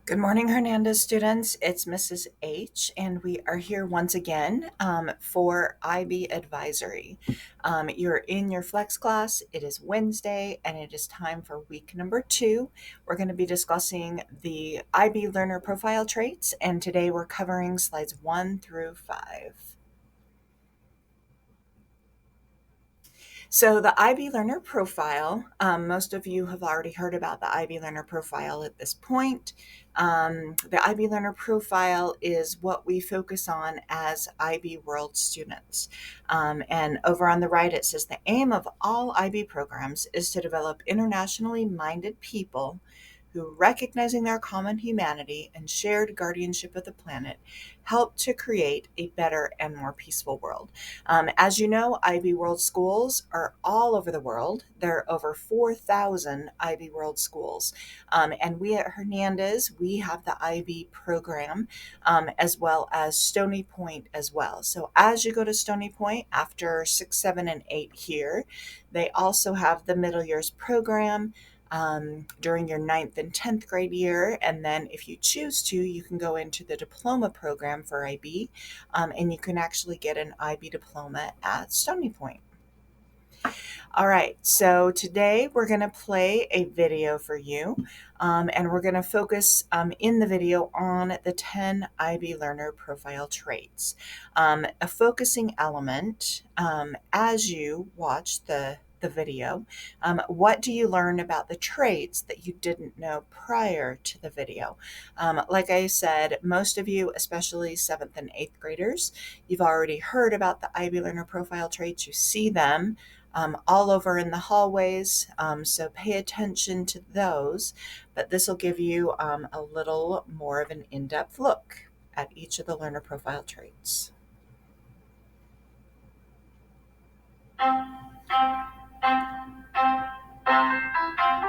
Good morning, Hernandez students. It's Mrs. H, and we are here once again for IB Advisory. You're in your flex class. It is Wednesday, and it is time for week number 2. We're going to be discussing the IB learner profile traits, and today we're covering slides 1 through 5. So the IB Learner Profile, most of you have already heard about the IB Learner Profile at this point. The IB Learner Profile is what we focus on as IB World students. And over on the right, it says the aim of all IB programs is to develop internationally minded people who, recognizing their common humanity and shared guardianship of the planet, help to create a better and more peaceful world. As you know, IB World schools are all over the world. There are over 4,000 IB World schools. And we at Hernandez, we have the IB program as well as Stony Point as well. So as you go to Stony Point after 6, 7, and 8 here, they also have the middle years program during your 9th and 10th grade year. And then if you choose to, you can go into the diploma program for IB, and you can actually get an IB diploma at Stony Point. All right, so today we're going to play a video for you, and we're going to focus in the video on the 10 IB learner profile traits. A focusing element as you watch the video. What do you learn about the traits that you didn't know prior to the video? Like I said, most of you, especially 7th and 8th graders, you've already heard about the IB learner profile traits. You see them all over in the hallways, so pay attention to those, but this will give you a little more of an in-depth look at each of the learner profile traits.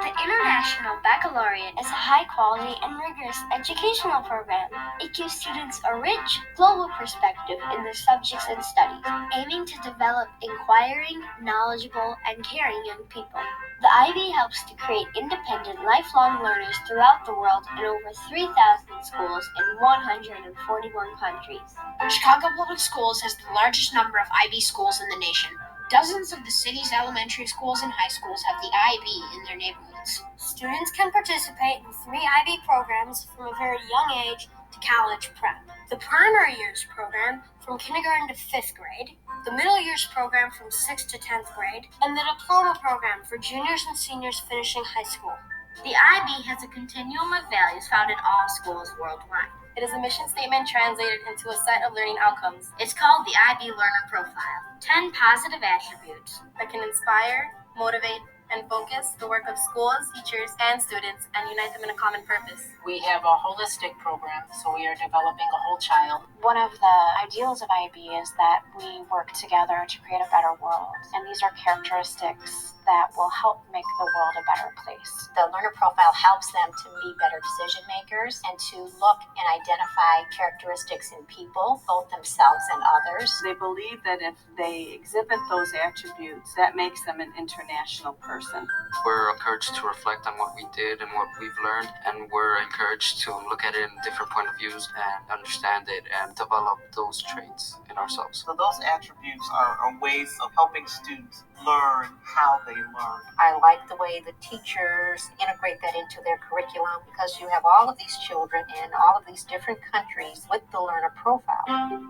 The International Baccalaureate is a high-quality and rigorous educational program. It gives students a rich, global perspective in their subjects and studies, aiming to develop inquiring, knowledgeable, and caring young people. The IB helps to create independent, lifelong learners throughout the world in over 3,000 schools in 141 countries. Chicago Public Schools has the largest number of IB schools in the nation. Dozens of the city's elementary schools and high schools have the IB in their neighborhoods. Students can participate in 3 IB programs from a very young age to college prep. The primary years program from kindergarten to 5th grade, the middle years program from 6th to 10th grade, and the diploma program for juniors and seniors finishing high school. The IB has a continuum of values found in all schools worldwide. It is a mission statement translated into a set of learning outcomes. It's called the IB Learner Profile. 10 positive attributes that can inspire, motivate, and focus the work of schools, teachers, and students, and unite them in a common purpose. We have a holistic program, so we are developing a whole child. One of the ideals of IB is that we work together to create a better world, and these are characteristics that will help make the world a better place. The learner profile helps them to be better decision makers and to look and identify characteristics in people, both themselves and others. They believe that if they exhibit those attributes, that makes them an international person. We're encouraged to reflect on what we did and what we've learned, and we're encouraged to look at it in different point of views and understand it and develop those traits in ourselves. So those attributes are ways of helping students learn how they learn. I like the way the teachers integrate that into their curriculum, because you have all of these children in all of these different countries with the learner profile.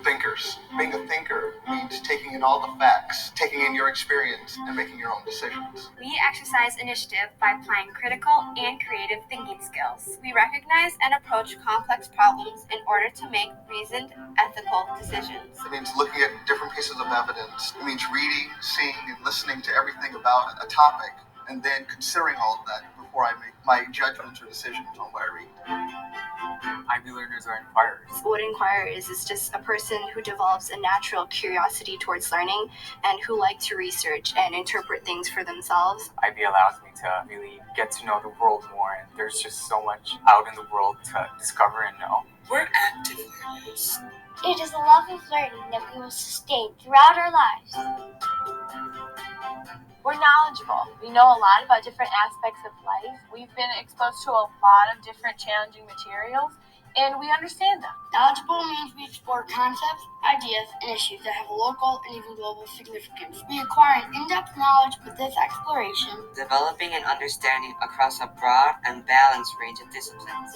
Thinkers. Being a thinker means taking in all the facts, taking in your experience, and making your own decisions. We exercise initiative by applying critical and creative thinking skills. We recognize and approach complex problems in order to make reasoned, ethical decisions. It means looking at different pieces of evidence. It means reading, seeing, and listening to everything about a topic, and then considering all of that before I make my judgments or decisions on what I read. IB learners are inquirers. What an inquirer is just a person who develops a natural curiosity towards learning and who like to research and interpret things for themselves. IB allows me to really get to know the world more, and there's just so much out in the world to discover and know. We're active learners. It is a love of learning that we will sustain throughout our lives. We're knowledgeable. We know a lot about different aspects of life. We've been exposed to a lot of different challenging materials, and we understand them. Knowledgeable means we explore concepts, ideas, and issues that have a local and even global significance. We acquire an in-depth knowledge with this exploration, developing an understanding across a broad and balanced range of disciplines.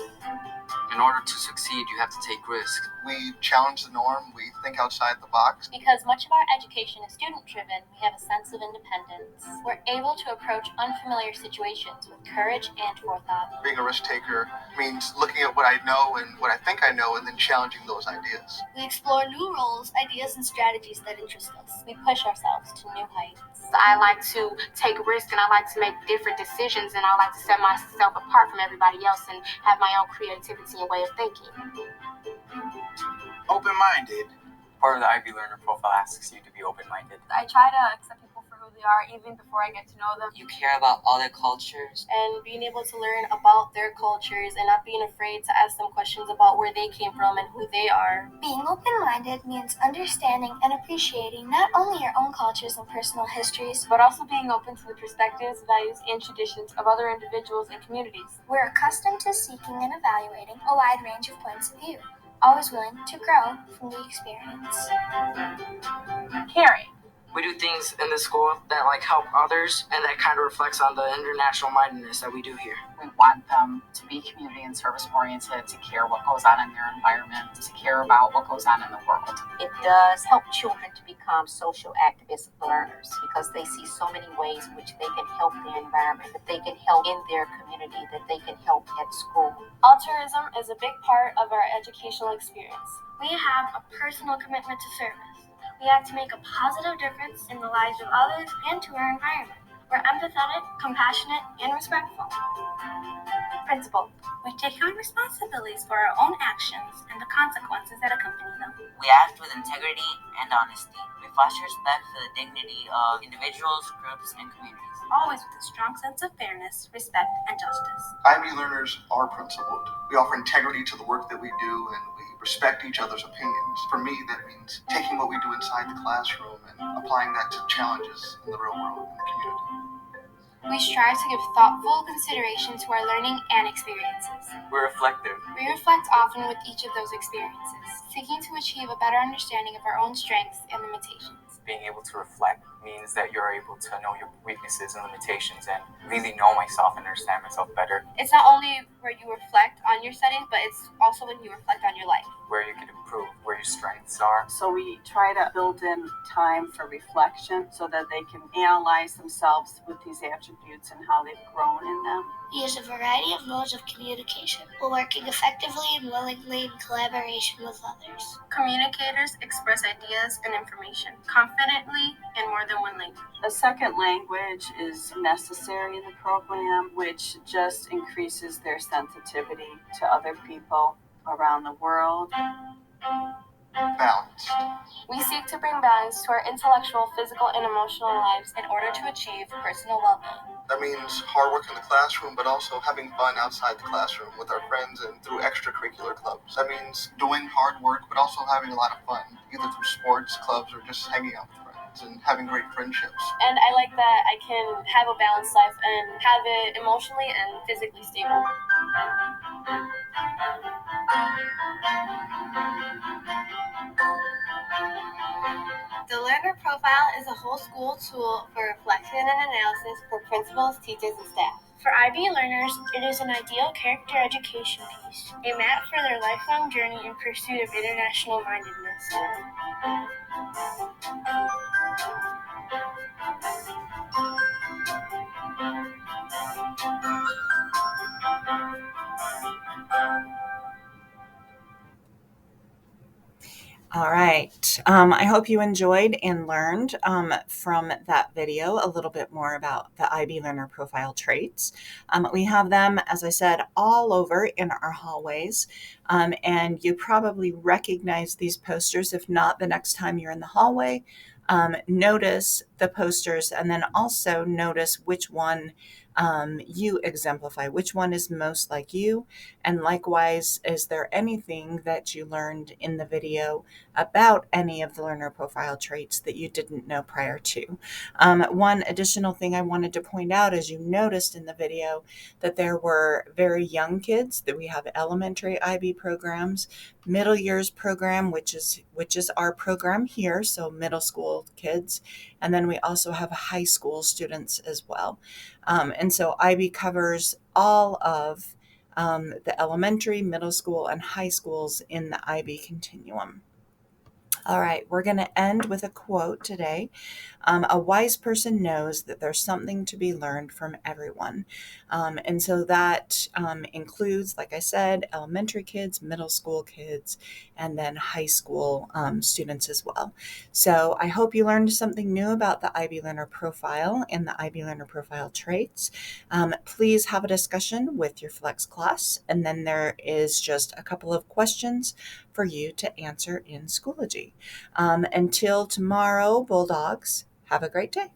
In order to succeed, you have to take risks. We challenge the norm, we think outside the box. Because much of our education is student-driven, we have a sense of independence. We're able to approach unfamiliar situations with courage and forethought. Being a risk taker means looking at what I know and what I think I know and then challenging those ideas. we explore new roles, ideas, and strategies that interest us. We push ourselves to new heights. I like to take risks, and I like to make different decisions, and I like to set myself apart from everybody else and have my own creativity and way of thinking. Open-minded. Part of the IB Learner Profile asks you to be open-minded. I try to accept people for who they are even before I get to know them. You care about other cultures. And being able to learn about their cultures and not being afraid to ask them questions about where they came from and who they are. Being open-minded means understanding and appreciating not only your own cultures and personal histories, But also being open to the perspectives, values, and traditions of other individuals and communities. we're accustomed to seeking and evaluating a wide range of points of view, always willing to grow from the experience. Caring. We do things in the school that help others, and that kind of reflects on the international mindedness that we do here. We want them to be community and service oriented, to care what goes on in their environment, to care about what goes on in the world. It does help children to become social activist learners because they see so many ways in which they can help the environment, that they can help in their community, that they can help at school. Altruism is a big part of our educational experience. We have a personal commitment to service. We act to make a positive difference in the lives of others and to our environment. We're empathetic, compassionate, and respectful. Principle. We take on responsibilities for our own actions and the consequences that accompany them. We act with integrity and honesty. We foster respect for the dignity of individuals, groups, and communities. Always with a strong sense of fairness, respect, and justice. IB learners are principled. We offer integrity to the work that we do and we respect each other's opinions. For me, that means taking what we do inside the classroom and applying that to challenges in the real world, in the community. We strive to give thoughtful consideration to our learning and experiences. We're reflective. We reflect often with each of those experiences, seeking to achieve a better understanding of our own strengths and limitations. Being able to reflect means that you're able to know your weaknesses and limitations and really know myself and understand myself better. It's not only where you reflect on your studies, but it's also when you reflect on your life. Where you can improve, where your strengths are. So we try to build in time for reflection so that they can analyze themselves with these attributes and how they've grown in them. We use a variety of modes of communication while working effectively and willingly in collaboration with others. Communicators express ideas and information confidently in more than one language. A second language is necessary in the program, which just increases their sensitivity to other people around the world. Balanced. We seek to bring balance to our intellectual, physical, and emotional lives in order to achieve personal well-being. That means hard work in the classroom, but also having fun outside the classroom with our friends and through extracurricular clubs. That means doing hard work, but also having a lot of fun, either through sports, clubs, or just hanging out with friends and having great friendships. And I like that I can have a balanced life and have it emotionally and physically stable. The Learner Profile is a whole school tool for reflection and analysis for principals, teachers, and staff. For IB learners, it is an ideal character education piece, a map for their lifelong journey in pursuit of international mindedness. All right. I hope you enjoyed and learned from that video a little bit more about the IB Learner Profile traits. We have them, as I said, all over in our hallways. And you probably recognize these posters. If not, the next time you're in the hallway, notice the posters and then also notice which one you exemplify, which one is most like you. And likewise, is there anything that you learned in the video about any of the learner profile traits that you didn't know prior to? One additional thing I wanted to point out, as you noticed in the video, that there were very young kids, that we have elementary IB programs, middle years program, which is our program here, so middle school kids, and then we also have high school students as well. And so IB covers all of the elementary, middle school, and high schools in the IB continuum. All right, we're going to end with a quote today. A wise person knows that there's something to be learned from everyone. And so that includes, like I said, elementary kids, middle school kids, and then high school students as well. So I hope you learned something new about the IB Learner Profile and the IB Learner Profile traits. Please have a discussion with your Flex class, and then there is just a couple of questions for you to answer in Schoology. Until tomorrow, Bulldogs, have a great day.